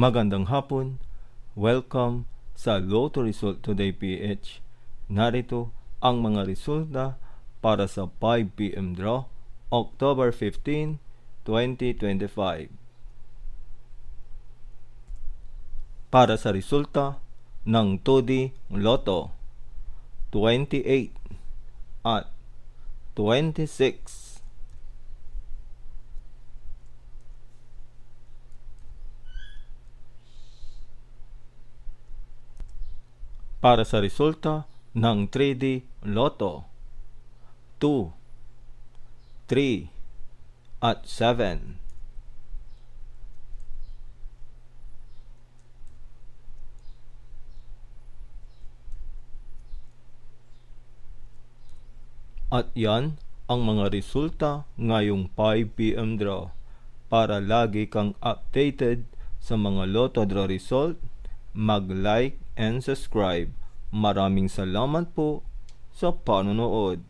Magandang hapon, welcome sa Lotto Result Today PH. Narito ang mga resulta para sa 5 PM draw, October 15, 2025. Para sa resulta ng 2D Lotto, 28 at 26. Para sa resulta ng 3D Lotto, 2, 3, at 7. At yan ang mga resulta ngayong 5 PM draw. Para lagi kang updated sa mga Lotto draw result, mag-like and subscribe. Maraming salamat po sa panonood.